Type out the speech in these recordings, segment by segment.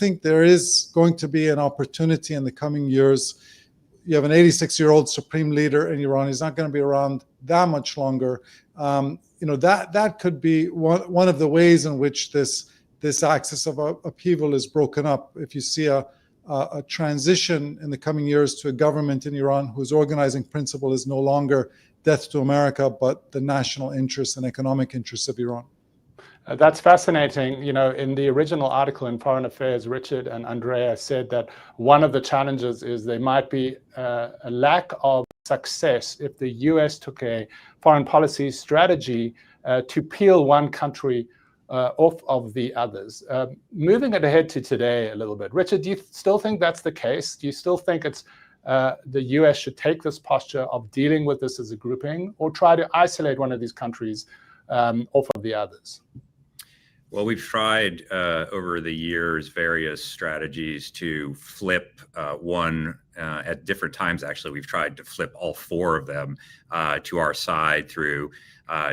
think there is going to be an opportunity in the coming years. You have an 86-year-old supreme leader in Iran. He's not going to be around that much longer. That could be one of the ways in which this axis of upheaval is broken up. If you see a transition in the coming years to a government in Iran whose organizing principle is no longer death to America, but the national interests and economic interests of Iran. That's fascinating. In the original article in Foreign Affairs, Richard and Andrea said that one of the challenges is there might be a lack of success if the US took a foreign policy strategy to peel one country off of the others. Moving it ahead to today a little bit, Richard, do you still think that's the case? Do you still think it's the US should take this posture of dealing with this as a grouping, or try to isolate one of these countries off of the others? Well, we've tried over the years various strategies to flip one at different times. Actually, we've tried to flip all four of them to our side through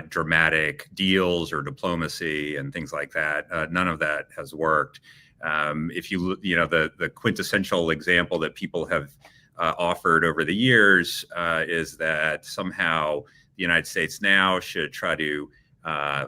dramatic deals or diplomacy and things like that. None of that has worked. If the quintessential example that people have offered over the years is that somehow the United States now should try to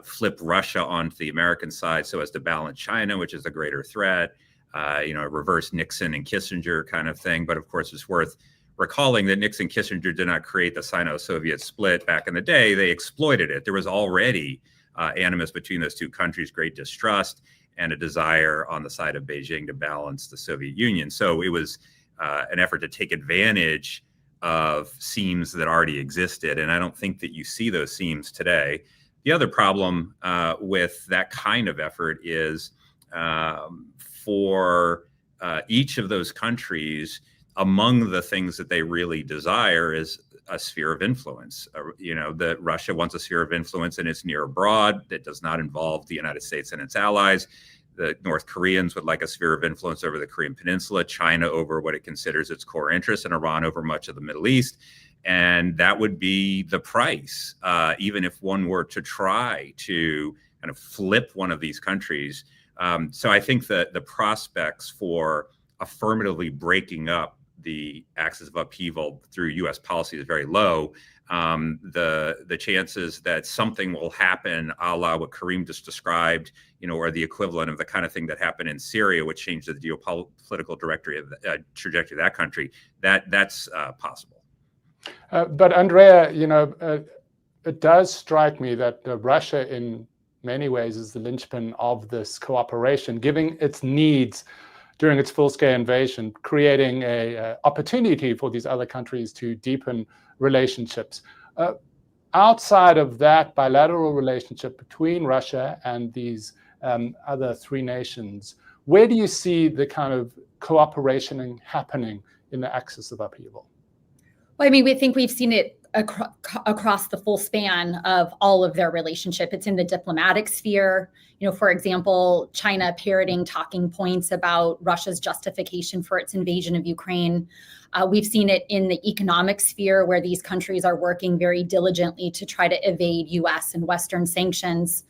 flip Russia onto the American side so as to balance China, which is a greater threat, reverse Nixon and Kissinger kind of thing. But of course, it's worth recalling that Nixon and Kissinger did not create the Sino-Soviet split back in the day. They exploited it. There was already animus between those two countries, great distrust, and a desire on the side of Beijing to balance the Soviet Union. So it was an effort to take advantage of seams that already existed. And I don't think that you see those seams today. The other problem with that kind of effort is for each of those countries, among the things that they really desire is a sphere of influence. That Russia wants a sphere of influence in its near abroad that does not involve the United States and its allies. The North Koreans would like a sphere of influence over the Korean Peninsula, China over what it considers its core interests, and Iran over much of the Middle East. And that would be the price, even if one were to try to kind of flip one of these countries. So I think that the prospects for affirmatively breaking up the axis of upheaval through U.S. policy is very low. The chances that something will happen, a la what Kareem just described, or the equivalent of the kind of thing that happened in Syria, which changed the geopolitical trajectory of that country, that's possible. But Andrea, it does strike me that Russia, in many ways, is the linchpin of this cooperation, giving its needs during its full-scale invasion, creating an opportunity for these other countries to deepen relationships. Outside of that bilateral relationship between Russia and these other three nations, where do you see the kind of cooperation happening in the axis of upheaval? Well, we think we've seen it across the full span of all of their relationship. It's in the diplomatic sphere. For example, China parroting talking points about Russia's justification for its invasion of Ukraine. We've seen it in the economic sphere, where these countries are working very diligently to try to evade US and Western sanctions.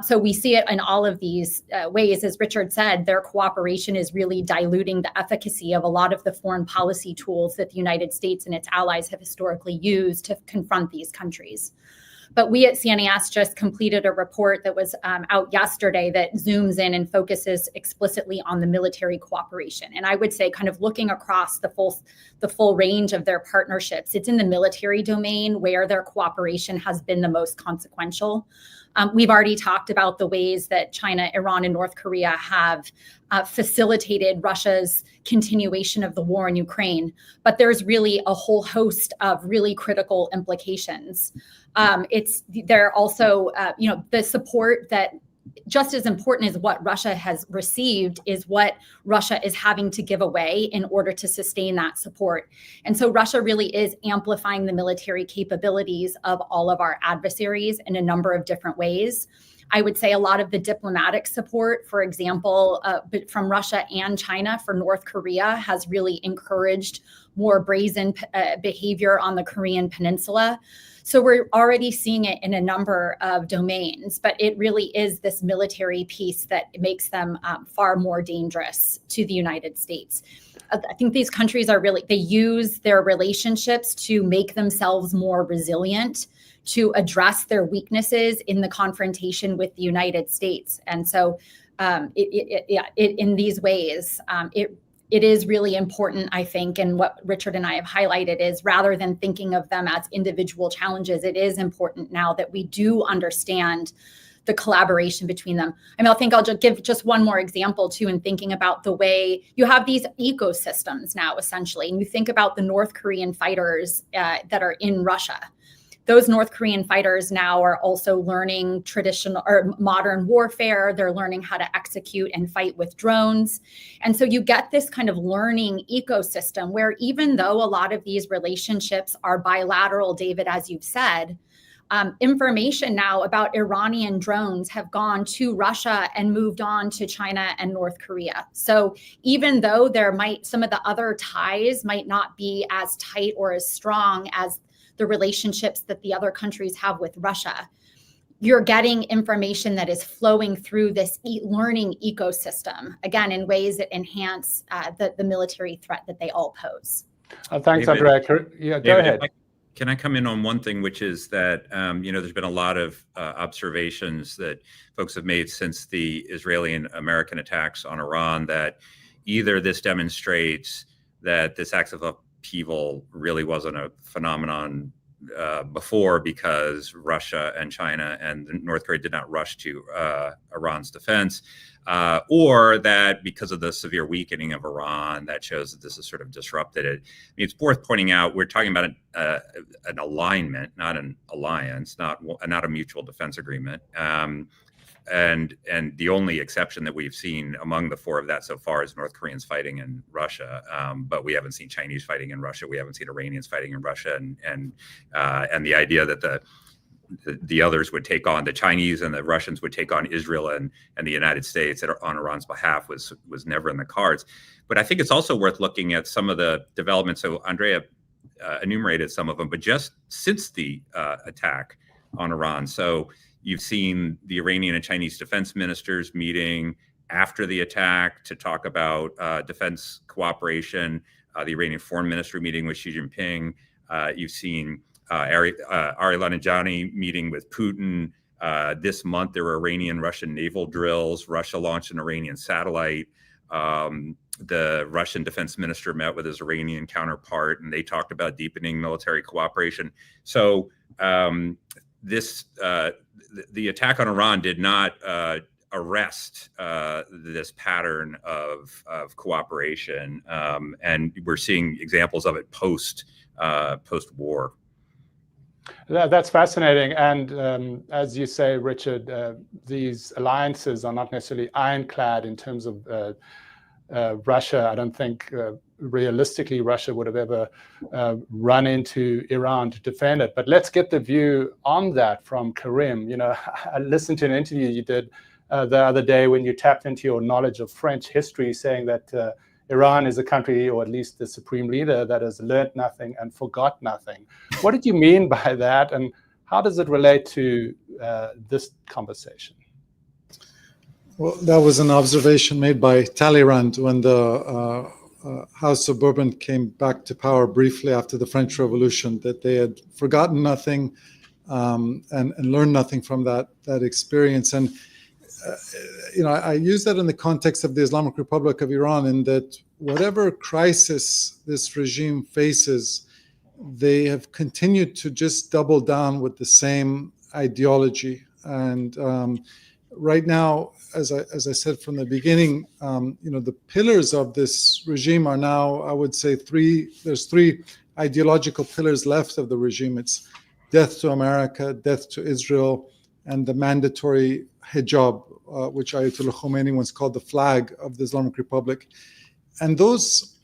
So we see it in all of these ways. As Richard said, their cooperation is really diluting the efficacy of a lot of the foreign policy tools that the United States and its allies have historically used to confront these countries. But we at CNAS just completed a report that was out yesterday that zooms in and focuses explicitly on the military cooperation. And I would say, kind of looking across the full range of their partnerships, it's in the military domain where their cooperation has been the most consequential. We've already talked about the ways that China, Iran, and North Korea have facilitated Russia's continuation of the war in Ukraine. But there's really a whole host of really critical implications. They're also, the support that, just as important as what Russia has received, is what Russia is having to give away in order to sustain that support. And so Russia really is amplifying the military capabilities of all of our adversaries in a number of different ways. I would say a lot of the diplomatic support, for example, from Russia and China for North Korea, has really encouraged more brazen behavior on the Korean Peninsula. So we're already seeing it in a number of domains, but it really is this military piece that makes them far more dangerous to the United States. I think these countries they use their relationships to make themselves more resilient, to address their weaknesses in the confrontation with the United States. And so in these ways, it is really important, I think, and what Richard and I have highlighted is rather than thinking of them as individual challenges, it is important now that we do understand the collaboration between them. I mean, I think I'll just give just one more example too, in thinking about the way you have these ecosystems now, essentially, and you think about the North Korean fighters that are in Russia. Those North Korean fighters now are also learning traditional or modern warfare. They're learning how to execute and fight with drones. And so you get this kind of learning ecosystem where even though a lot of these relationships are bilateral, David, as you've said, information now about Iranian drones have gone to Russia and moved on to China and North Korea. So even though some of the other ties might not be as tight or as strong as the relationships that the other countries have with Russia, you're getting information that is flowing through this learning ecosystem, again, in ways that enhance the military threat that they all pose. Thanks, David, Andrea. Yeah, go ahead. Can I come in on one thing, which is that, there's been a lot of observations that folks have made since the Israeli and American attacks on Iran that either this demonstrates that this Axis of Upheaval really wasn't a phenomenon before because Russia and China and North Korea did not rush to Iran's defense, or that because of the severe weakening of Iran, that shows that this has sort of disrupted it. I mean, it's worth pointing out we're talking about an alignment, not an alliance, not a mutual defense agreement. And the only exception that we've seen among the four of that so far is North Koreans fighting in Russia, but we haven't seen Chinese fighting in Russia. We haven't seen Iranians fighting in Russia, and the idea that the others would take on the Chinese and the Russians would take on Israel and the United States on Iran's behalf was never in the cards. But I think it's also worth looking at some of the developments. So Andrea enumerated some of them, but just since the attack on Iran, so you've seen the Iranian and Chinese defense ministers meeting after the attack to talk about defense cooperation. The Iranian foreign ministry meeting with Xi Jinping. You've seen Ari Larijani meeting with Putin. This month, there were Iranian-Russian naval drills. Russia launched an Iranian satellite. The Russian defense minister met with his Iranian counterpart, and they talked about deepening military cooperation. So the attack on Iran did not arrest this pattern of cooperation, and we're seeing examples of it post-war. That's fascinating, and as you say, Richard, these alliances are not necessarily ironclad in terms of Russia. I don't think realistically Russia would have ever run into Iran to defend it. But let's get the view on that from Karim. You know, I listened to an interview you did the other day when you tapped into your knowledge of French history, saying that Iran is a country, or at least the supreme leader, that has learned nothing and forgot nothing. What did you mean by that, and how does it relate to this conversation? Well, that was an observation made by Talleyrand when the House of Bourbon came back to power briefly after the French Revolution, that they had forgotten nothing and learned nothing from that experience. And I use that in the context of the Islamic Republic of Iran, in that whatever crisis this regime faces, they have continued to just double down with the same ideology. And right now, as I said from the beginning, the pillars of this regime are now, I would say, there's three ideological pillars left of the regime. It's death to America, death to Israel, and the mandatory hijab, which Ayatollah Khomeini once called the flag of the Islamic Republic. And those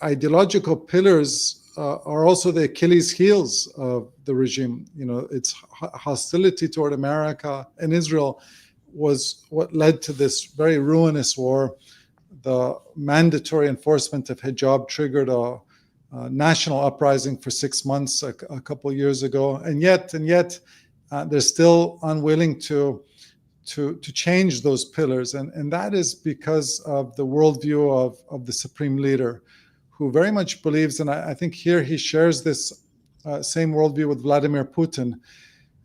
ideological pillars are also the Achilles heels of the regime. Its hostility toward America and Israel was what led to this very ruinous war. The mandatory enforcement of hijab triggered a national uprising for 6 months a couple of years ago, and yet they're still unwilling to change those pillars, and that is because of the worldview of the supreme leader, who very much believes, and I think here he shares this same worldview with Vladimir Putin.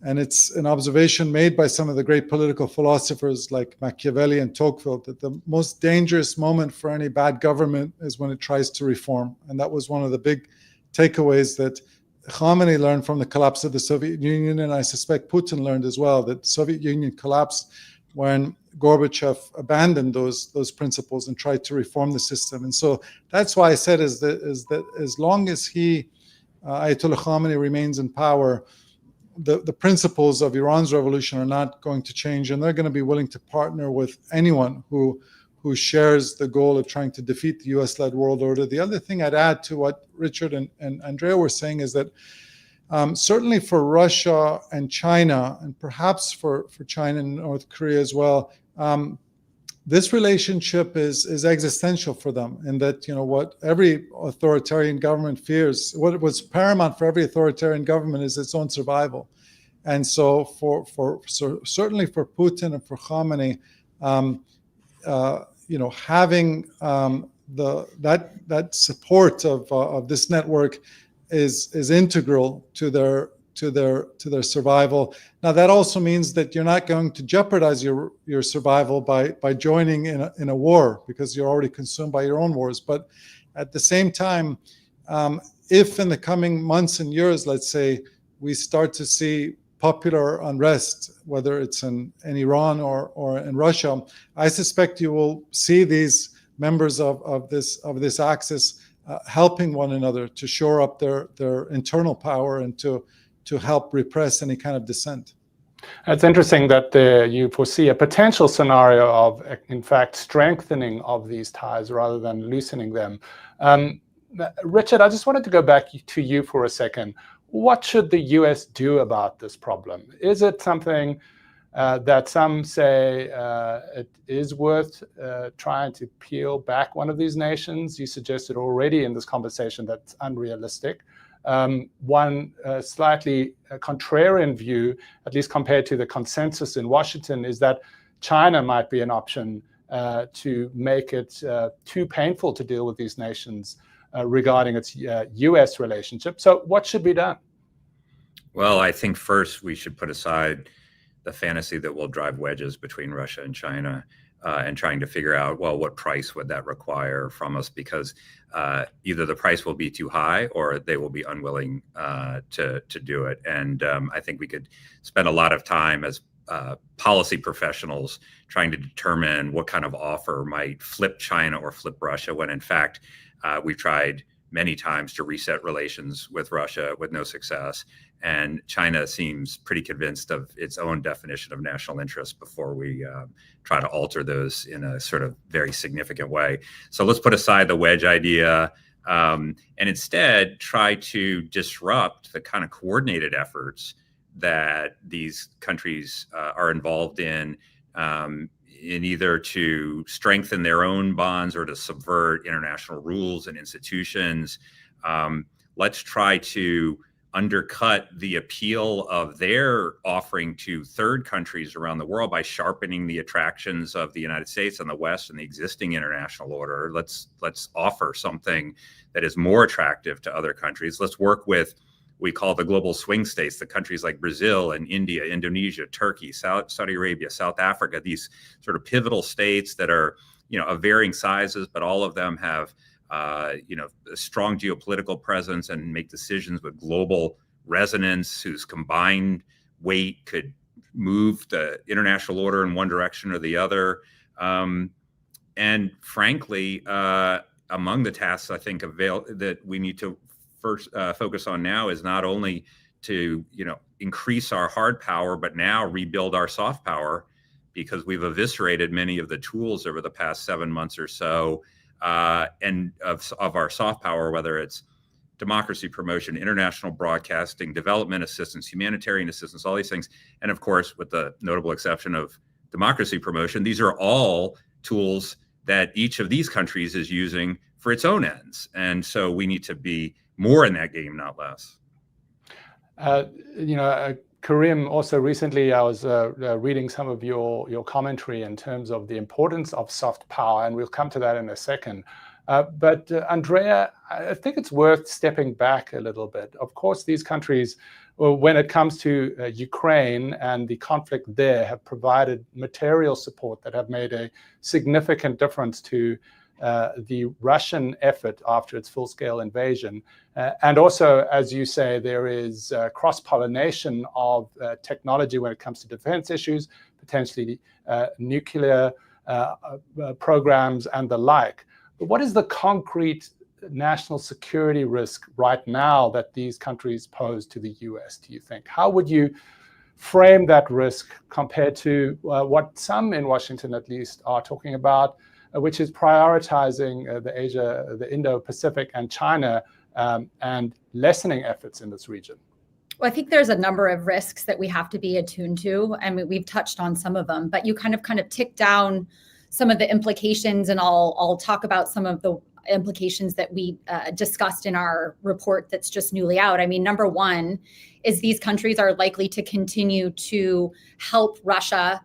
And it's an observation made by some of the great political philosophers like Machiavelli and Tocqueville, that the most dangerous moment for any bad government is when it tries to reform. And that was one of the big takeaways that Khamenei learned from the collapse of the Soviet Union, and I suspect Putin learned as well, that the Soviet Union collapsed when Gorbachev abandoned those principles and tried to reform the system. And so that's why I said is that as long as Ayatollah Khamenei remains in power, the principles of Iran's revolution are not going to change, and they're going to be willing to partner with anyone who shares the goal of trying to defeat the US-led world order. The other thing I'd add to what Richard and Andrea were saying is that certainly for Russia and China, and perhaps for China and North Korea as well, this relationship is existential for them, in that, what every authoritarian government fears, what was paramount for every authoritarian government is its own survival. And so certainly for Putin and for Khamenei, having that support of this network is integral to their survival. Now, that also means that you're not going to jeopardize your survival by joining in a war, because you're already consumed by your own wars. But at the same time, if in the coming months and years, let's say, we start to see popular unrest, whether it's in Iran or in Russia, I suspect you will see these members of this axis helping one another to shore up their internal power and to help repress any kind of dissent. It's interesting that you foresee a potential scenario of, in fact, strengthening of these ties rather than loosening them. Richard, I just wanted to go back to you for a second. What should the US do about this problem? Is it something that some say it is worth trying to peel back one of these nations? You suggested already in this conversation that's unrealistic. One slightly contrarian view, at least compared to the consensus in Washington, is that China might be an option to make it too painful to deal with these nations regarding its US relationship. So what should be done? Well, I think first we should put aside the fantasy that we'll drive wedges between Russia and China, and trying to figure out, well, what price would that require from us? Because either the price will be too high or they will be unwilling to do it. And I think we could spend a lot of time as policy professionals trying to determine what kind of offer might flip China or flip Russia, when in fact we've tried many times to reset relations with Russia with no success. And China seems pretty convinced of its own definition of national interest before we try to alter those in a sort of very significant way. So let's put aside the wedge idea and instead try to disrupt the kind of coordinated efforts that these countries are involved in either to strengthen their own bonds or to subvert international rules and institutions. Let's try to undercut the appeal of their offering to third countries around the world by sharpening the attractions of the United States and the West and the existing international order. Let's offer something that is more attractive to other countries. Let's work with, we call the global swing states, the countries like Brazil and India, Indonesia, Turkey, Saudi Arabia, South Africa, these sort of pivotal states that are, of varying sizes, but all of them have a strong geopolitical presence and make decisions with global resonance, whose combined weight could move the international order in one direction or the other. And frankly, among the tasks I think that we need to first focus on now is not only to increase our hard power, but now rebuild our soft power, because we've eviscerated many of the tools over the past 7 months or so. And of our soft power, whether it's democracy promotion, international broadcasting, development assistance, humanitarian assistance, all these things. And of course, with the notable exception of democracy promotion, these are all tools that each of these countries is using for its own ends. And so we need to be more in that game, not less. Karim, also recently I was reading some of your commentary in terms of the importance of soft power, and we'll come to that in a second. But Andrea, I think it's worth stepping back a little bit. Of course, these countries, when it comes to Ukraine and the conflict there, have provided material support that have made a significant difference to the Russian effort after its full-scale invasion. And also, as you say, there is cross-pollination of technology when it comes to defense issues, potentially nuclear programs and the like. But what is the concrete national security risk right now that these countries pose to the US, do you think? How would you frame that risk compared to what some in Washington at least are talking about, which is prioritizing the Indo-Pacific and China and lessening efforts in this region? Well, I think there's a number of risks that we have to be attuned to. I mean, we've touched on some of them, but you kind of tick down some of the implications, and I'll talk about some of the implications that we discussed in our report that's just newly out. I mean, number one is these countries are likely to continue to help Russia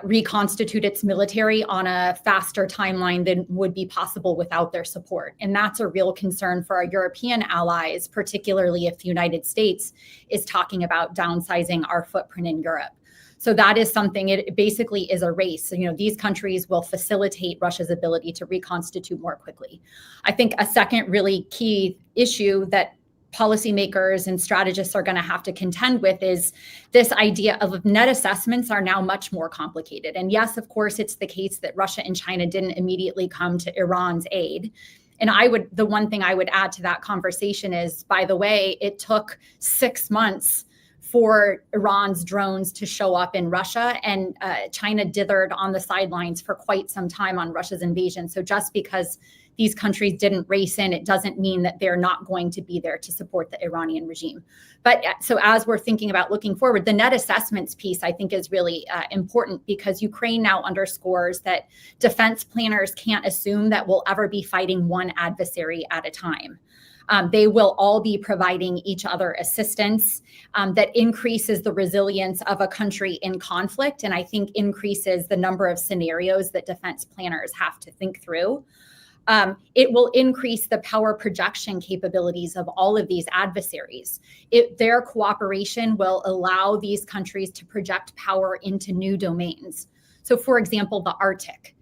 reconstitute its military on a faster timeline than would be possible without their support. And that's a real concern for our European allies, particularly if the United States is talking about downsizing our footprint in Europe. So that is something, it basically is a race. So, these countries will facilitate Russia's ability to reconstitute more quickly. I think a second really key issue that policymakers and strategists are going to have to contend with is this idea of net assessments are now much more complicated. And yes, of course, it's the case that Russia and China didn't immediately come to Iran's aid. And the one thing I would add to that conversation is, by the way, it took 6 months for Iran's drones to show up in Russia, and China dithered on the sidelines for quite some time on Russia's invasion. So just because these countries didn't race in, it doesn't mean that they're not going to be there to support the Iranian regime. But so as we're thinking about looking forward, the net assessments piece, I think, is really important, because Ukraine now underscores that defense planners can't assume that we'll ever be fighting one adversary at a time. They will all be providing each other assistance that increases the resilience of a country in conflict, and I think increases the number of scenarios that defense planners have to think through. It will increase the power projection capabilities of all of these adversaries. Their cooperation will allow these countries to project power into new domains. So, for example, the Arctic.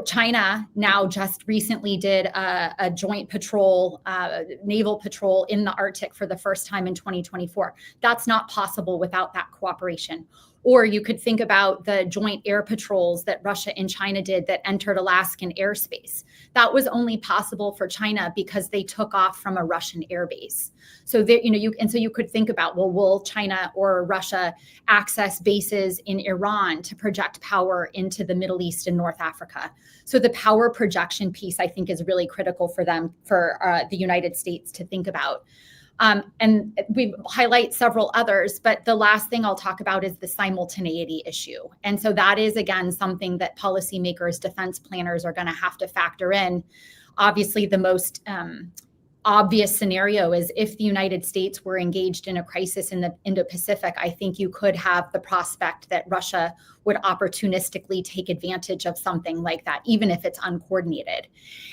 China now just recently did a joint patrol, naval patrol in the Arctic for the first time in 2024. That's not possible without that cooperation. Or you could think about the joint air patrols that Russia and China did that entered Alaskan airspace. That was only possible for China because they took off from a Russian airbase. So you could think about, well, will China or Russia access bases in Iran to project power into the Middle East and North Africa? So the power projection piece, I think, is really critical for the United States to think about. And we highlight several others, but the last thing I'll talk about is the simultaneity issue. And so that is, again, something that policymakers, defense planners are going to have to factor in. Obviously, the most obvious scenario is if the United States were engaged in a crisis in the Indo-Pacific, I think you could have the prospect that Russia would opportunistically take advantage of something like that, even if it's uncoordinated.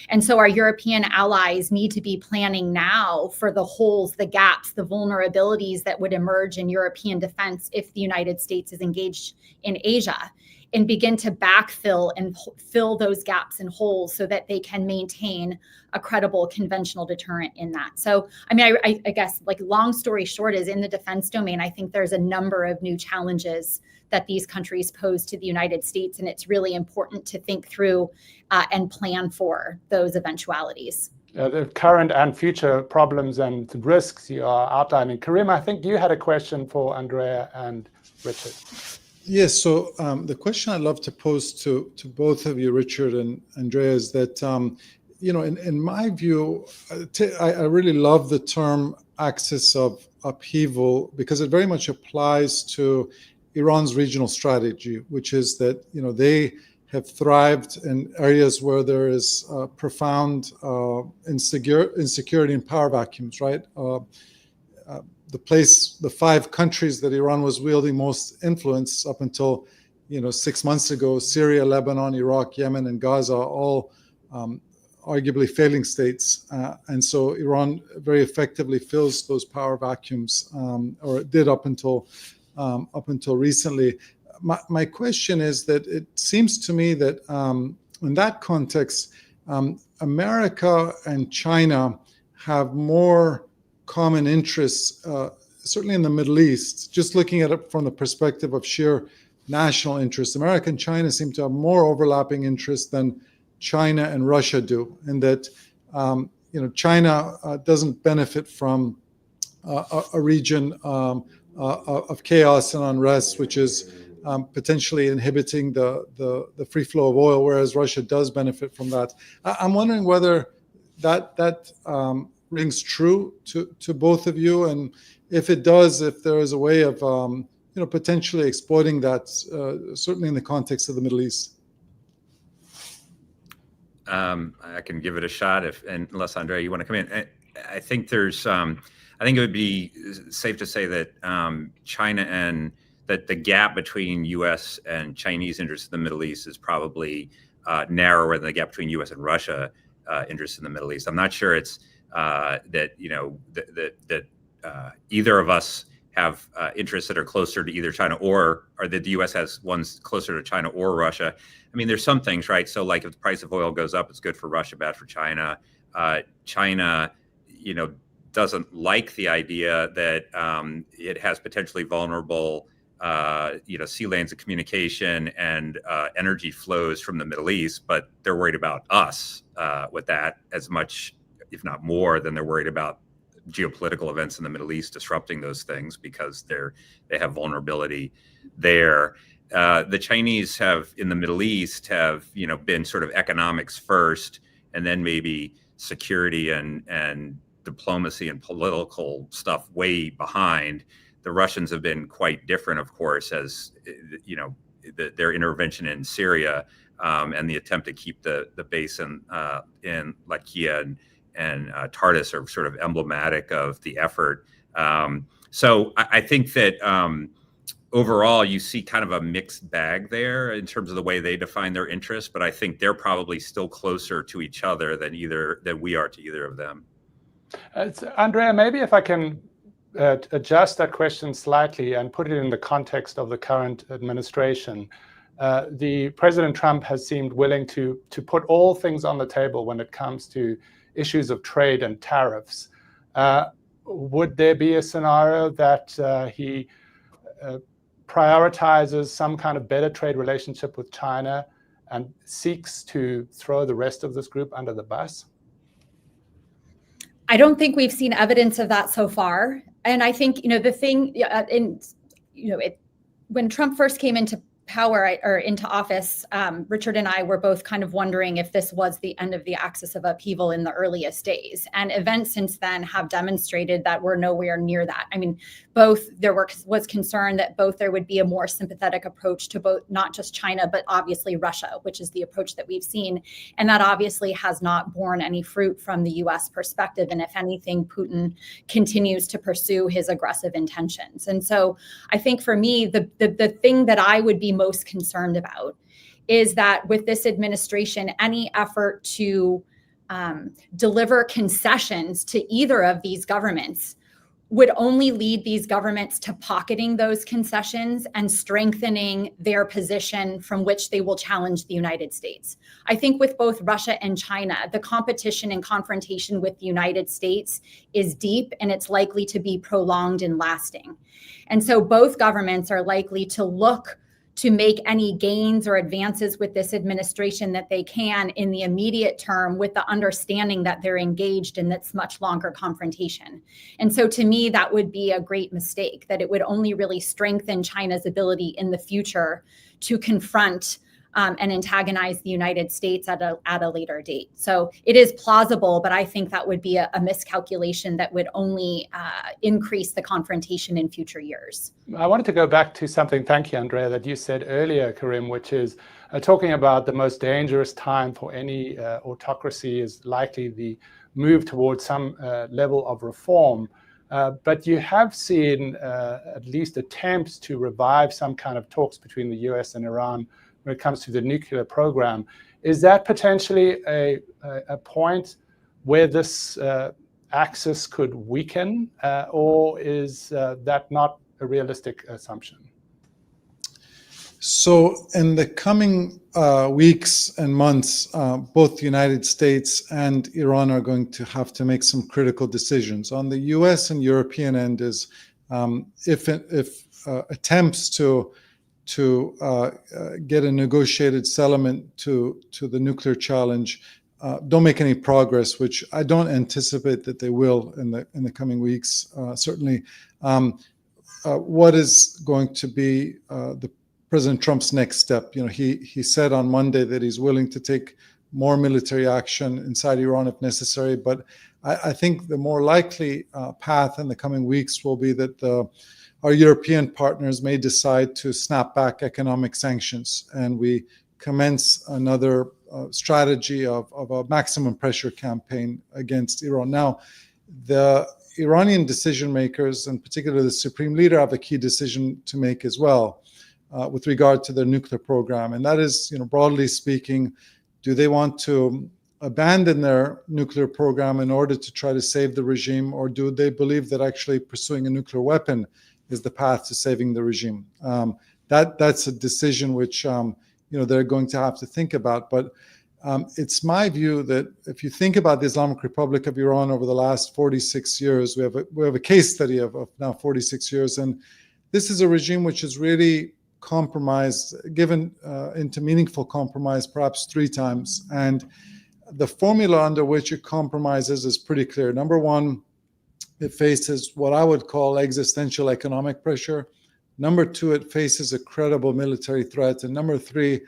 And so our European allies need to be planning now for the holes, the gaps, the vulnerabilities that would emerge in European defense if the United States is engaged in Asia, and begin to backfill and fill those gaps and holes so that they can maintain a credible conventional deterrent in that. So, I mean, I guess, like, long story short is, in the defense domain, I think there's a number of new challenges that these countries pose to the United States, and it's really important to think through and plan for those eventualities. The current and future problems and risks you are outlining. Karim, I think you had a question for Andrea and Richard. Yes, so the question I'd love to pose to both of you, Richard and Andrea, is that, in my view, I really love the term axis of upheaval, because it very much applies to Iran's regional strategy, which is that, they have thrived in areas where there is profound insecurity and power vacuums, right? The 5 countries that Iran was wielding most influence up until 6 months ago, Syria, Lebanon, Iraq, Yemen, and Gaza, all arguably failing states. And so Iran very effectively fills those power vacuums, or it did up until recently. My question is that it seems to me that in that context, America and China have more common interests, certainly in the Middle East. Just looking at it from the perspective of sheer national interest, America and China seem to have more overlapping interests than China and Russia do, in that China doesn't benefit from a region of chaos and unrest, which is potentially inhibiting the free flow of oil, whereas Russia does benefit from that. I'm wondering whether that rings true to both of you, and if it does, if there is a way of potentially exploiting that, certainly in the context of the Middle East. I can give it a shot unless Andrea, you want to come in. I think I think it would be safe to say that China and that the gap between U.S. and Chinese interests in the Middle East is probably narrower than the gap between U.S. and Russia interests in the Middle East. I'm not sure it's that either of us have interests that are closer to either China or that the U.S. has ones closer to China or Russia. I mean, there's some things, right? So like if the price of oil goes up, it's good for Russia, bad for China. China, doesn't like the idea that it has potentially vulnerable, sea lanes of communication and energy flows from the Middle East, but they're worried about us with that as much, if not more, than they're worried about geopolitical events in the Middle East disrupting those things, because they have vulnerability there. The Chinese in the Middle East have been sort of economics first, and then maybe security and diplomacy and political stuff way behind. The Russians have been quite different, of course, as their intervention in Syria and the attempt to keep the base in Latakia and Tartus are sort of emblematic of the effort. So I think that overall, you see kind of a mixed bag there in terms of the way they define their interests, but I think they're probably still closer to each other than we are to either of them. Andrea, maybe if I can adjust that question slightly and put it in the context of the current administration. The President Trump has seemed willing to put all things on the table when it comes to issues of trade and tariffs. Would there be a scenario that he prioritizes some kind of better trade relationship with China and seeks to throw the rest of this group under the bus? I don't think we've seen evidence of that so far. And I think, the thing, when Trump first came into power or into office, Richard and I were both kind of wondering if this was the end of the Axis of Upheaval in the earliest days. And events since then have demonstrated that we're nowhere near that. I mean, was concern that there would be a more sympathetic approach to both, not just China, but obviously Russia, which is the approach that we've seen. And that obviously has not borne any fruit from the US perspective. And if anything, Putin continues to pursue his aggressive intentions. And so I think for me, the thing that I would be most concerned about is that with this administration, any effort to deliver concessions to either of these governments would only lead these governments to pocketing those concessions and strengthening their position from which they will challenge the United States. I think with both Russia and China, the competition and confrontation with the United States is deep, and it's likely to be prolonged and lasting. And so both governments are likely to look to make any gains or advances with this administration that they can in the immediate term, with the understanding that they're engaged in this much longer confrontation. And so to me, that would be a great mistake, that it would only really strengthen China's ability in the future to confront and antagonize the United States at a later date. So it is plausible, but I think that would be a miscalculation that would only increase the confrontation in future years. I wanted to go back to something, thank you, Andrea, that you said earlier, Karim, which is talking about the most dangerous time for any autocracy is likely the move towards some level of reform. But you have seen at least attempts to revive some kind of talks between the US and Iran when it comes to the nuclear program. Is that potentially a point where this axis could weaken, or is that not a realistic assumption? So in the coming weeks and months, both the United States and Iran are going to have to make some critical decisions. On the US and European end is if attempts to get a negotiated settlement to the nuclear challenge don't make any progress, which I don't anticipate that they will in the coming weeks. Certainly, what is going to be the President Trump's next step? He said on Monday that he's willing to take more military action inside Iran if necessary, but I think the more likely path in the coming weeks will be that our European partners may decide to snap back economic sanctions, and we commence another strategy of a maximum pressure campaign against Iran. Now, the Iranian decision makers, and particularly the supreme leader, have a key decision to make as well with regard to their nuclear program. And that is, broadly speaking, do they want to abandon their nuclear program in order to try to save the regime, or do they believe that actually pursuing a nuclear weapon is the path to saving the regime? That's a decision which they're going to have to think about. But it's my view that if you think about the Islamic Republic of Iran over the last 46 years, we have a case study of now 46 years, and this is a regime which is really compromised, given into meaningful compromise perhaps 3 times. And the formula under which it compromises is pretty clear. Number one, it faces what I would call existential economic pressure. Number 2, it faces a credible military threat. And number 3,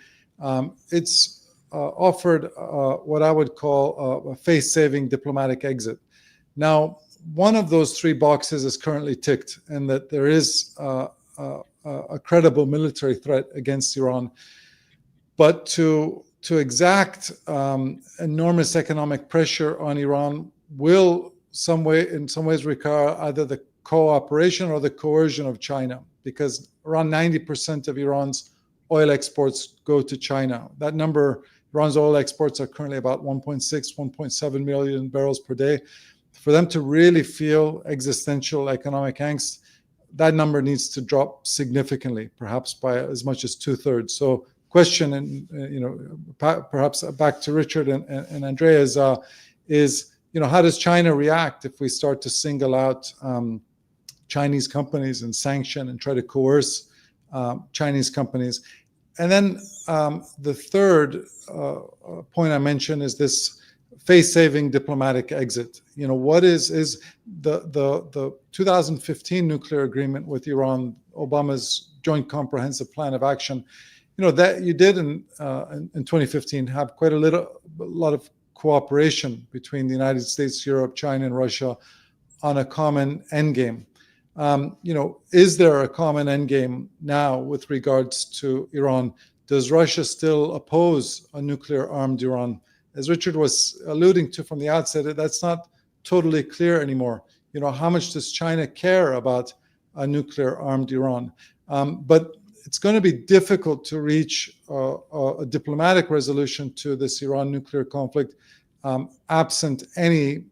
it's offered what I would call a face-saving diplomatic exit. Now, one of those 3 boxes is currently ticked, in that there is a credible military threat against Iran. But to exact enormous economic pressure on Iran will in some ways require either the cooperation or the coercion of China, because around 90% of Iran's oil exports go to China. That number, Iran's oil exports are currently about 1.6, 1.7 million barrels per day. For them to really feel existential economic angst, that number needs to drop significantly, perhaps by as much as 2/3. So question, and perhaps back to Richard and Andrea, is how does China react if we start to single out Chinese companies and sanction and try to coerce Chinese companies? And then the third point I mentioned is this face-saving diplomatic exit. What is the 2015 nuclear agreement with Iran, Obama's Joint Comprehensive Plan of Action? That you did in 2015 have quite a lot of cooperation between the United States, Europe, China, and Russia on a common endgame. Is there a common endgame now with regards to Iran? Does Russia still oppose a nuclear-armed Iran? As Richard was alluding to from the outset, that's not totally clear anymore. How much does China care about a nuclear-armed Iran? But it's going to be difficult to reach a diplomatic resolution to this Iran nuclear conflict absent any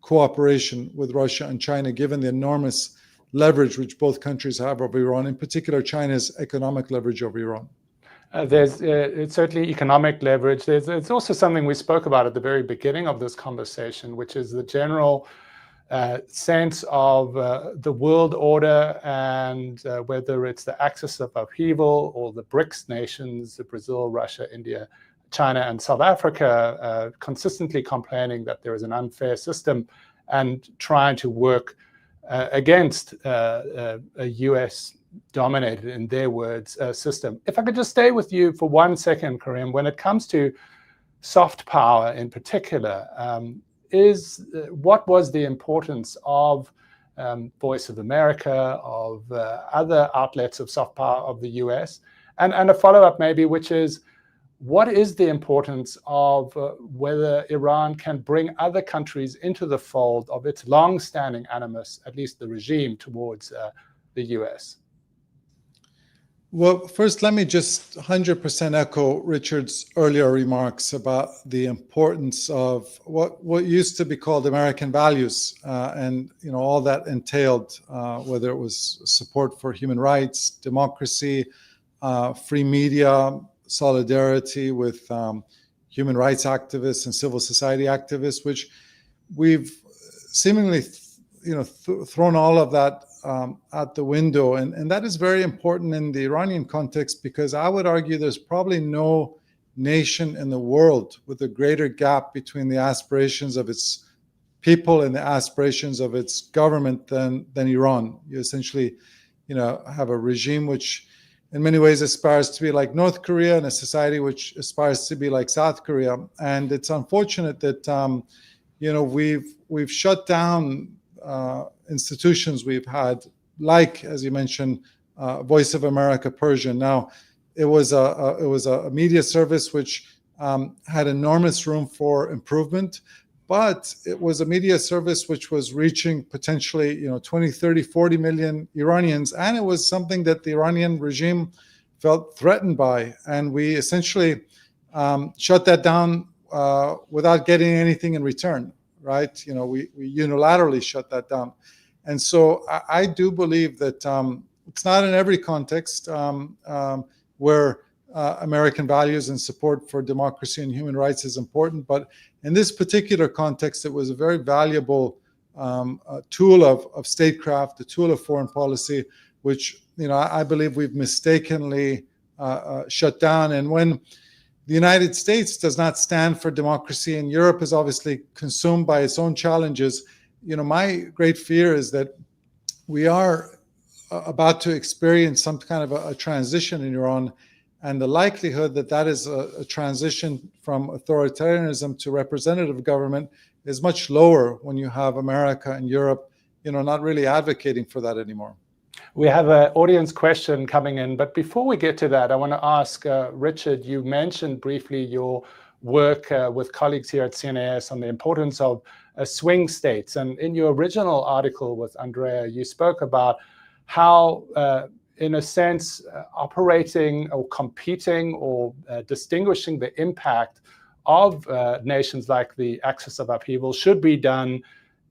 cooperation with Russia and China, given the enormous leverage which both countries have over Iran, in particular China's economic leverage over Iran. There's it's certainly economic leverage. It's also something we spoke about at the very beginning of this conversation, which is the general sense of the world order, and whether it's the Axis of Upheaval or the BRICS nations, Brazil, Russia, India, China, and South Africa, consistently complaining that there is an unfair system and trying to work against a US-dominated, in their words, system. If I could just stay with you for 1 second, Karim, when it comes to soft power in particular, what was the importance of Voice of America, of other outlets of soft power of the US, And a follow-up maybe, which is, what is the importance of whether Iran can bring other countries into the fold of its long-standing animus, at least the regime, towards the US? Well, first, let me just 100% echo Richard's earlier remarks about the importance of what used to be called American values, and all that entailed, whether it was support for human rights, democracy, free media, solidarity with human rights activists and civil society activists, which we've seemingly thrown all of that out the window. And that is very important in the Iranian context, because I would argue there's probably no nation in the world with a greater gap between the aspirations of its people and the aspirations of its government than Iran. You essentially have a regime which in many ways aspires to be like North Korea, and a society which aspires to be like South Korea. And it's unfortunate that we've shut down institutions we've had, like, as you mentioned, Voice of America Persian. Now, it was a media service which had enormous room for improvement, but it was a media service which was reaching potentially 20, 30, 40 million Iranians, and it was something that the Iranian regime felt threatened by. And we essentially shut that down without getting anything in return, right? We unilaterally shut that down. And so I do believe that it's not in every context where American values and support for democracy and human rights is important, but in this particular context, it was a very valuable tool of statecraft, a tool of foreign policy, which I believe we've mistakenly shut down. And when the United States does not stand for democracy, and Europe is obviously consumed by its own challenges, my great fear is that we are about to experience some kind of a transition in Iran. And the likelihood that is a transition from authoritarianism to representative government is much lower when you have America and Europe, not really advocating for that anymore. We have an audience question coming in, but before we get to that, I want to ask Richard, you mentioned briefly your work with colleagues here at CNAS on the importance of swing states. And in your original article with Andrea, you spoke about how in a sense, operating or competing or distinguishing the impact of nations like the Axis of Upheaval should be done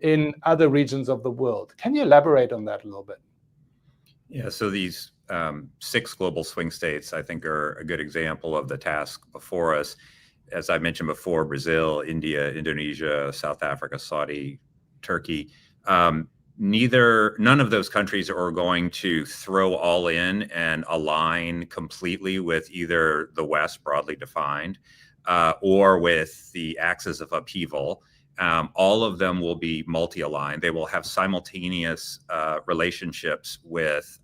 in other regions of the world. Can you elaborate on that a little bit? Yeah, so these 6 global swing states, I think, are a good example of the task before us. As I mentioned before, Brazil, India, Indonesia, South Africa, Saudi, Turkey. None of those countries are going to throw all in and align completely with either the West, broadly defined, or with the Axis of Upheaval. All of them will be multi-aligned. They will have simultaneous relationships with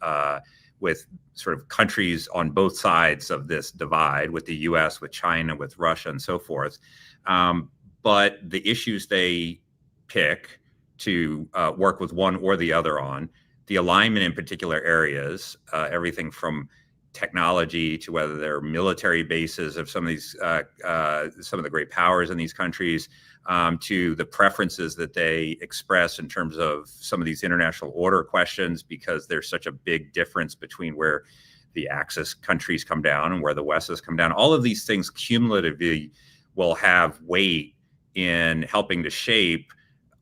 sort of countries on both sides of this divide, with the US, with China, with Russia, and so forth. But the issues they pick to work with one or the other on, the alignment in particular areas, everything from technology to whether they're military bases of some of these, some of the great powers in these countries, to the preferences that they express in terms of some of these international order questions, because there's such a big difference between where the Axis countries come down and where the West has come down. All of these things cumulatively will have weight in helping to shape,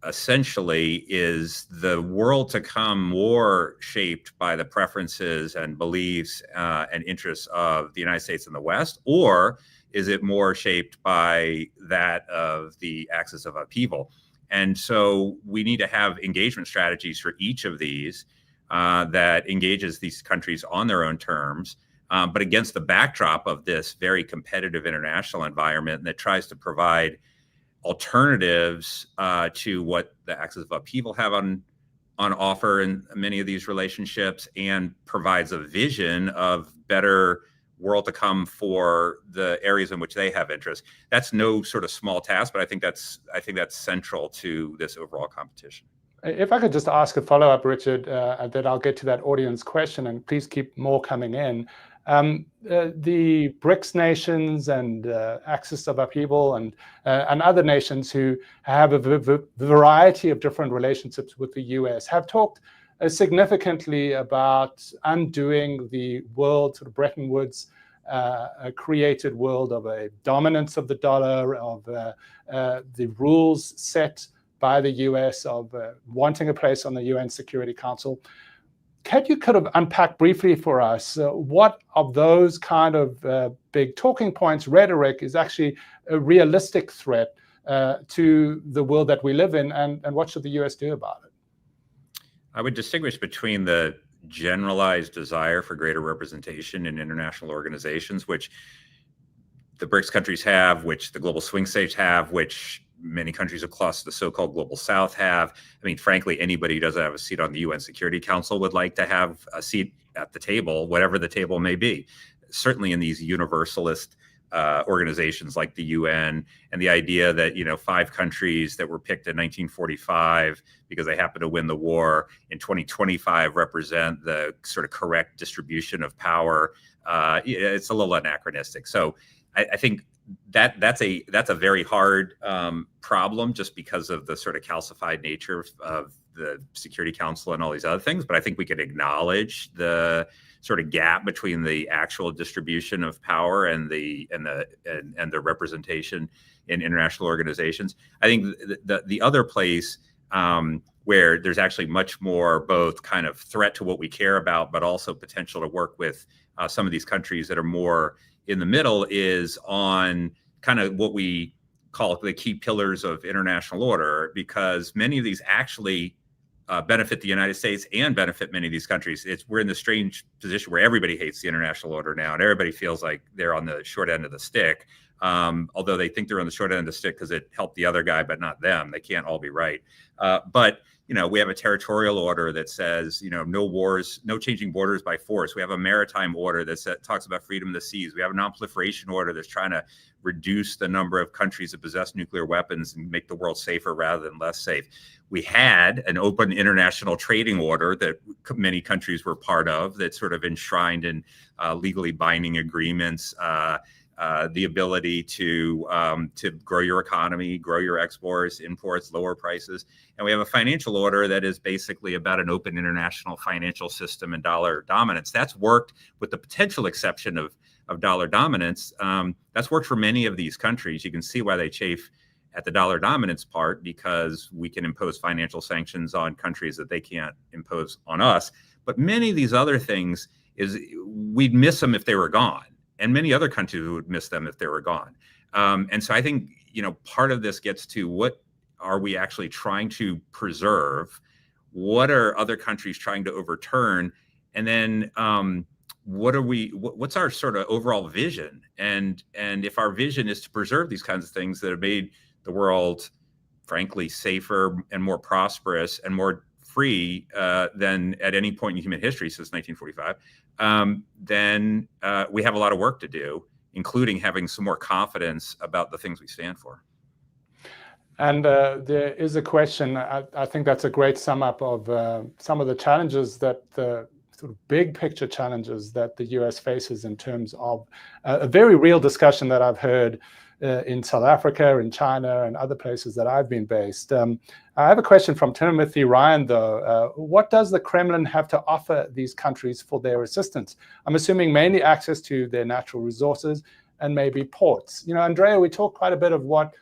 essentially, is the world to come more shaped by the preferences and beliefs and interests of the United States and the West, or is it more shaped by that of the Axis of Upheaval? And so we need to have engagement strategies for each of these that engages these countries on their own terms, but against the backdrop of this very competitive international environment that tries to provide alternatives to what the Axis of Upheaval have on offer in many of these relationships, and provides a vision of better world to come for the areas in which they have interest. That's no sort of small task, but I think that's central to this overall competition. If I could just ask a follow-up, Richard, and then I'll get to that audience question, and please keep more coming in. The BRICS nations and Axis of Upheaval and other nations who have a variety of different relationships with the US have talked significantly about undoing the world, sort of Bretton Woods created world of a dominance of the dollar, of the rules set by the US, of wanting a place on the UN Security Council. Can you kind of unpack briefly for us what of those kind of big talking points, rhetoric, is actually a realistic threat to the world that we live in, and what should the US do about it? I would distinguish between the generalized desire for greater representation in international organizations, which the BRICS countries have, which the global swing states have, which many countries across the so-called global south have. I mean, frankly, anybody who doesn't have a seat on the UN Security Council would like to have a seat at the table, whatever the table may be. Certainly in these universalist organizations like the UN, and the idea that, 5 countries that were picked in 1945 because they happened to win the war in 2025 represent the sort of correct distribution of power. It's a little anachronistic. So I think that's a very hard problem, just because of the sort of calcified nature of the Security Council and all these other things. But I think we can acknowledge the sort of gap between the actual distribution of power and the representation in international organizations. I think the other place where there's actually much more both kind of threat to what we care about, but also potential to work with some of these countries that are more in the middle, is on kind of what we call the key pillars of international order, because many of these actually benefit the United States and benefit many of these countries. We're in the strange position where everybody hates the international order now, and everybody feels like they're on the short end of the stick, although they think they're on the short end of the stick because it helped the other guy, but not them. They can't all be right. But we have a territorial order that says, no wars, no changing borders by force. We have a maritime order that talks about freedom of the seas. We have a non-proliferation order that's trying to reduce the number of countries that possess nuclear weapons and make the world safer rather than less safe. We had an open international trading order that many countries were part of, that sort of enshrined in legally binding agreements, the ability to grow your economy, grow your exports, imports, lower prices. And we have a financial order that is basically about an open international financial system and dollar dominance. That's worked, with the potential exception of dollar dominance. That's worked for many of these countries. You can see why they chafe at the dollar dominance part, because we can impose financial sanctions on countries that they can't impose on us. But many of these other things, we'd miss them if they were gone. And many other countries would miss them if they were gone. And so I think, part of this gets to, what are we actually trying to preserve? What are other countries trying to overturn? And then what's our sort of overall vision? And if our vision is to preserve these kinds of things that have made the world, frankly, safer and more prosperous and more free than at any point in human history since 1945, then we have a lot of work to do, including having some more confidence about the things we stand for. And there is a question, I think that's a great sum up of some of the challenges, that the sort of big picture challenges that the US faces, in terms of a very real discussion that I've heard in South Africa, in China, and other places that I've been based. I have a question from Timothy Ryan, though. What does the Kremlin have to offer these countries for their assistance? I'm assuming mainly access to their natural resources and maybe ports. Andrea, we talked quite a bit of what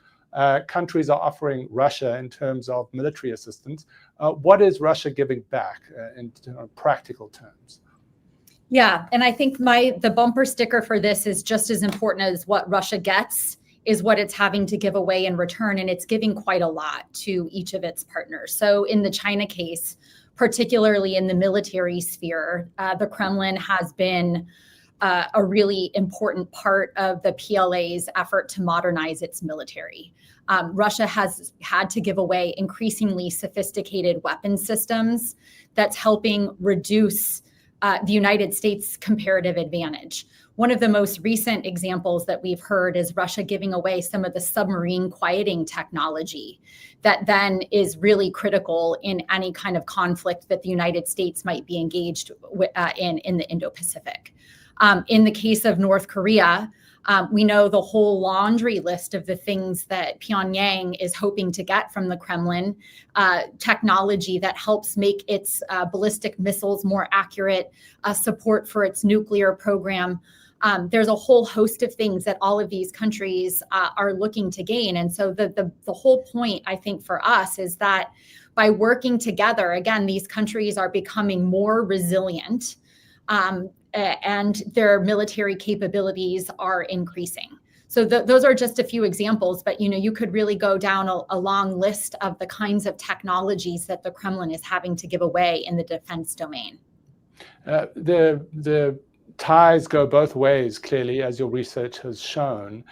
countries are offering Russia in terms of military assistance. What is Russia giving back in practical terms? Yeah, and I think the bumper sticker for this is just as important as what Russia gets, is what it's having to give away in return, and it's giving quite a lot to each of its partners. So in the China case, particularly in the military sphere, the Kremlin has been a really important part of the PLA's effort to modernize its military. Russia has had to give away increasingly sophisticated weapon systems that's helping reduce the United States' comparative advantage. One of the most recent examples that we've heard is Russia giving away some of the submarine quieting technology that then is really critical in any kind of conflict that the United States might be engaged in the Indo-Pacific. In the case of North Korea, we know the whole laundry list of the things that Pyongyang is hoping to get from the Kremlin, technology that helps make its ballistic missiles more accurate, support for its nuclear program. There's a whole host of things that all of these countries are looking to gain. And so the whole point, I think, for us is that by working together, again, these countries are becoming more resilient, and their military capabilities are increasing. So those are just a few examples, but you could really go down a long list of the kinds of technologies that the Kremlin is having to give away in the defense domain. The ties go both ways, clearly, as your research has shown.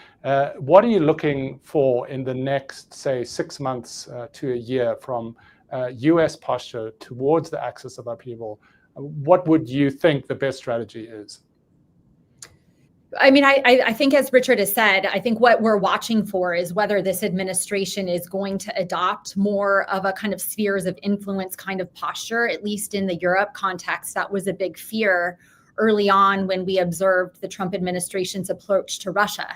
What are you looking for in the next, say, 6 months to a year from US posture towards the axis of upheaval? What would you think the best strategy is? I mean, I think, as Richard has said, I think what we're watching for is whether this administration is going to adopt more of a kind of spheres of influence kind of posture, at least in the Europe context. That was a big fear early on when we observed the Trump administration's approach to Russia,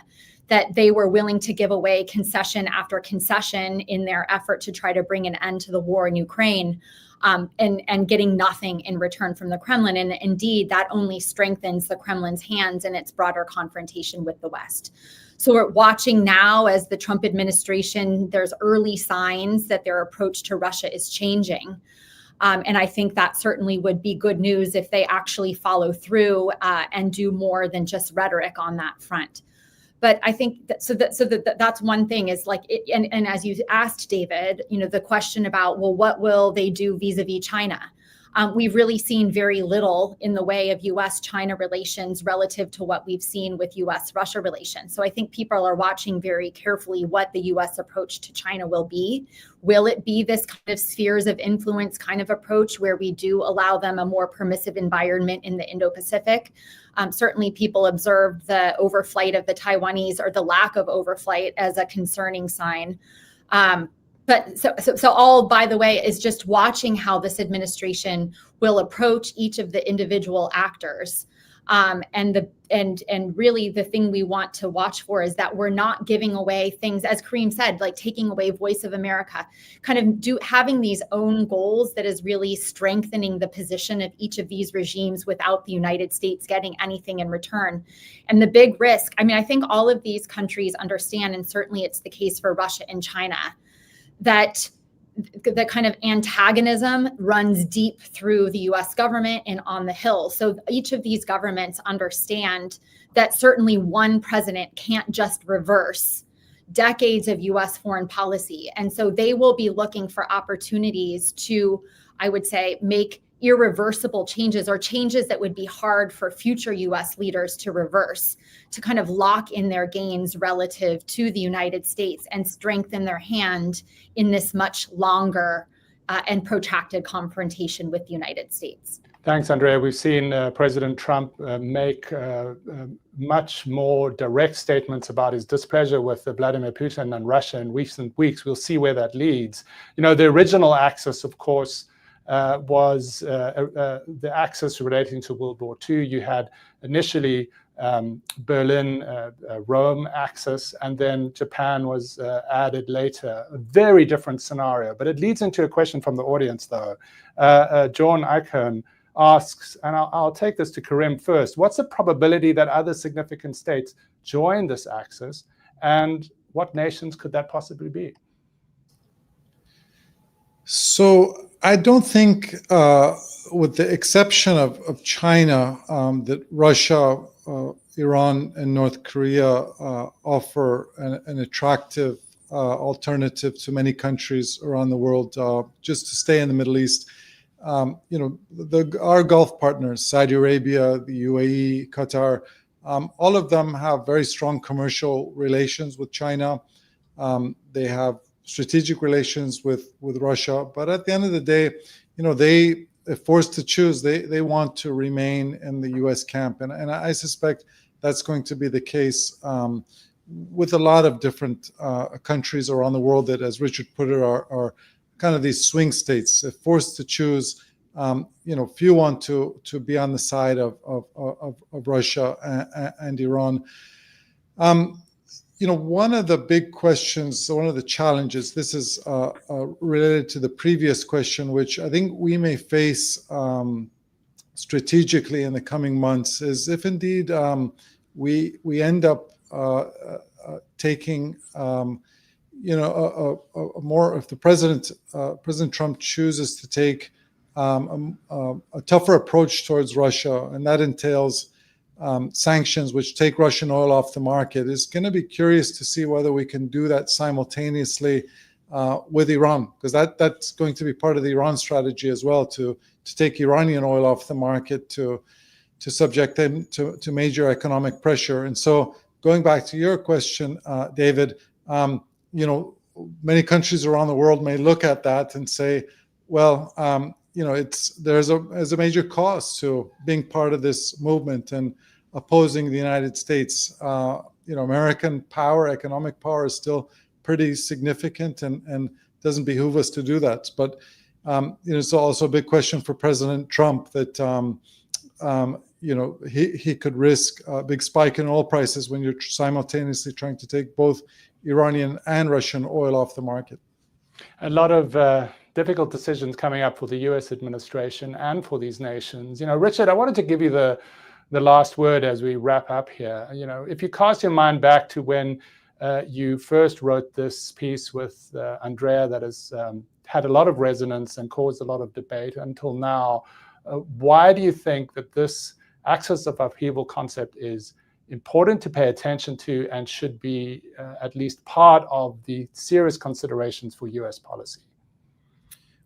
that they were willing to give away concession after concession in their effort to try to bring an end to the war in Ukraine, and getting nothing in return from the Kremlin. And indeed, that only strengthens the Kremlin's hands in its broader confrontation with the West. So we're watching now as the Trump administration, there's early signs that their approach to Russia is changing. And I think that certainly would be good news if they actually follow through and do more than just rhetoric on that front. But I think that's one thing is like, and as you asked, David, the question about, well, what will they do vis-a-vis China? We've really seen very little in the way of US-China relations relative to what we've seen with US-Russia relations. So I think people are watching very carefully what the US approach to China will be. Will it be this kind of spheres of influence kind of approach where we do allow them a more permissive environment in the Indo-Pacific? Certainly people observed the overflight of the Taiwanese, or the lack of overflight, as a concerning sign. But so all, by the way, is just watching how this administration will approach each of the individual actors. And really the thing we want to watch for is that we're not giving away things, as Kareem said, like taking away Voice of America, kind of having these own goals that is really strengthening the position of each of these regimes without the United States getting anything in return. And the big risk, I mean, I think all of these countries understand, and certainly it's the case for Russia and China, that the kind of antagonism runs deep through the US government and on the Hill. So each of these governments understand that certainly one president can't just reverse decades of US foreign policy. And so they will be looking for opportunities to, I would say, make irreversible changes, or changes that would be hard for future US leaders to reverse, to kind of lock in their gains relative to the United States and strengthen their hand in this much longer and protracted confrontation with the United States. Thanks, Andrea. We've seen President Trump make much more direct statements about his displeasure with Vladimir Putin and Russia in recent weeks. We'll see where that leads. The original axis, of course, was the axis relating to World War II. You had initially Berlin, Rome axis, and then Japan was added later. A very different scenario, but it leads into a question from the audience, though. John Eichhorn asks, and I'll take this to Karim first, what's the probability that other significant states join this axis, and what nations could that possibly be? So I don't think, with the exception of China, that Russia, Iran, and North Korea offer an attractive alternative to many countries around the world just to stay in the Middle East. Our Gulf partners, Saudi Arabia, the UAE, Qatar, all of them have very strong commercial relations with China. They have strategic relations with Russia, but at the end of the day, they, if forced to choose, they want to remain in the U.S. camp, and I suspect that's going to be the case with a lot of different countries around the world that, as Richard put it, are kind of these swing states. If forced to choose, few want to be on the side of Russia and Iran. One of the big questions, one of the challenges, this is related to the previous question, which I think we may face strategically in the coming months, is if indeed we end up taking if the President Trump chooses to take a tougher approach towards Russia, and that entails sanctions which take Russian oil off the market, is going to be curious to see whether we can do that simultaneously with Iran, because that's going to be part of the Iran strategy as well, to take Iranian oil off the market, to subject them to major economic pressure. And so going back to your question, David, many countries around the world may look at that and say, well, there's a major cost to being part of this movement and opposing the United States. American power, economic power, is still pretty significant, and doesn't behoove us to do that. But it's also a big question for President Trump that he could risk a big spike in oil prices when you're simultaneously trying to take both Iranian and Russian oil off the market. A lot of difficult decisions coming up for the U.S. administration and for these nations. Richard, I wanted to give you the last word as we wrap up here. If you cast your mind back to when you first wrote this piece with Andrea that has had a lot of resonance and caused a lot of debate until now, why do you think that this Axis of Upheaval concept is important to pay attention to and should be at least part of the serious considerations for U.S. policy?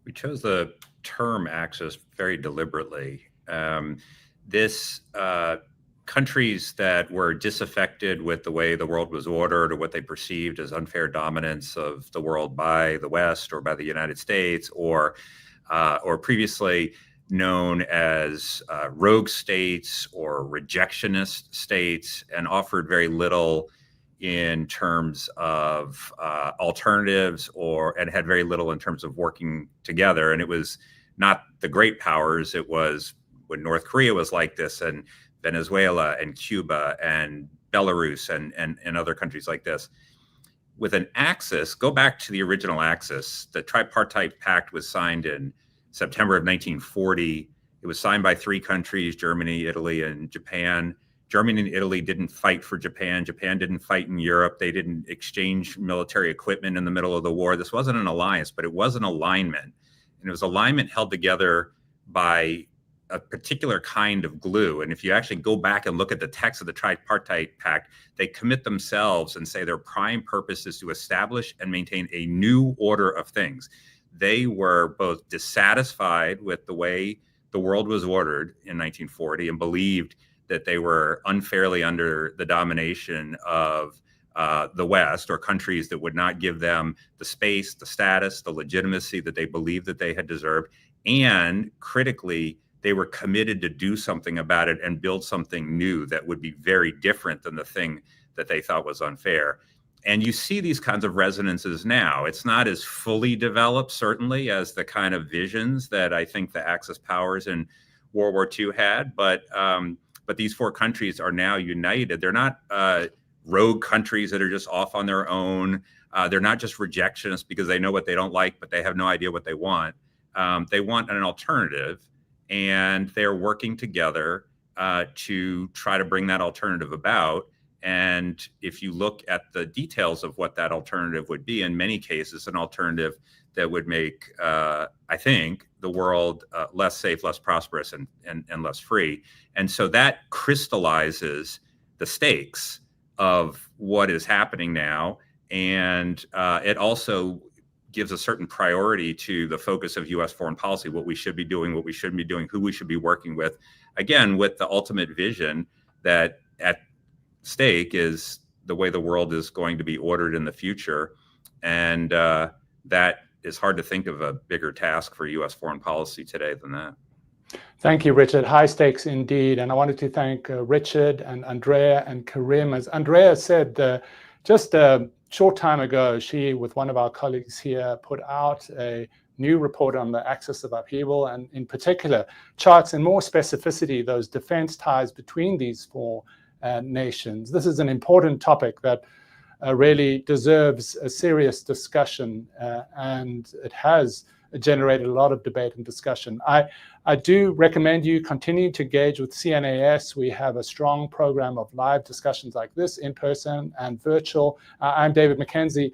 We chose the term axis very deliberately. Countries that were disaffected with the way the world was ordered, or what they perceived as unfair dominance of the world by the West or by the United States, or previously known as rogue states or rejectionist states, and offered very little in terms of alternatives, and had very little in terms of working together. And it was not the great powers. It was when North Korea was like this, and Venezuela and Cuba and Belarus and other countries like this. With an axis, go back to the original axis. The tripartite pact was signed in September of 1940. It was signed by 3 countries, Germany, Italy, and Japan. Germany and Italy didn't fight for Japan. Japan didn't fight in Europe. They didn't exchange military equipment in the middle of the war. This wasn't an alliance, but it was an alignment. And it was alignment held together by a particular kind of glue. And if you actually go back and look at the text of the tripartite pact, they commit themselves and say their prime purpose is to establish and maintain a new order of things. They were both dissatisfied with the way the world was ordered in 1940 and believed that they were unfairly under the domination of the West, or countries that would not give them the space, the status, the legitimacy that they believed that they had deserved. And critically, they were committed to do something about it and build something new that would be very different than the thing that they thought was unfair. And you see these kinds of resonances now. It's not as fully developed, certainly, as the kind of visions that I think the Axis powers in World War II had. But these 4 countries are now united. They're not rogue countries that are just off on their own. They're not just rejectionists because they know what they don't like, but they have no idea what they want. They want an alternative, and they're working together to try to bring that alternative about. And if you look at the details of what that alternative would be, in many cases, an alternative that would make, I think, the world less safe, less prosperous, and less free. And so that crystallizes the stakes of what is happening now. And it also gives a certain priority to the focus of U.S. foreign policy, what we should be doing, what we shouldn't be doing, who we should be working with, again, with the ultimate vision that at stake is the way the world is going to be ordered in the future. And that is hard to think of a bigger task for U.S. foreign policy today than that. Thank you, Richard. High stakes indeed. And I wanted to thank Richard and Andrea and Karim. As Andrea said, just a short time ago, she, with one of our colleagues here, put out a new report on the Axis of Upheaval, and in particular charts in more specificity those defense ties between these four nations. This is an important topic that really deserves a serious discussion, and it has generated a lot of debate and discussion. I do recommend you continue to engage with CNAS. We have a strong program of live discussions like this, in person and virtual. I'm David McKenzie,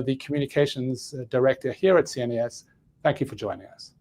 the Communications Director here at CNAS. Thank you for joining us.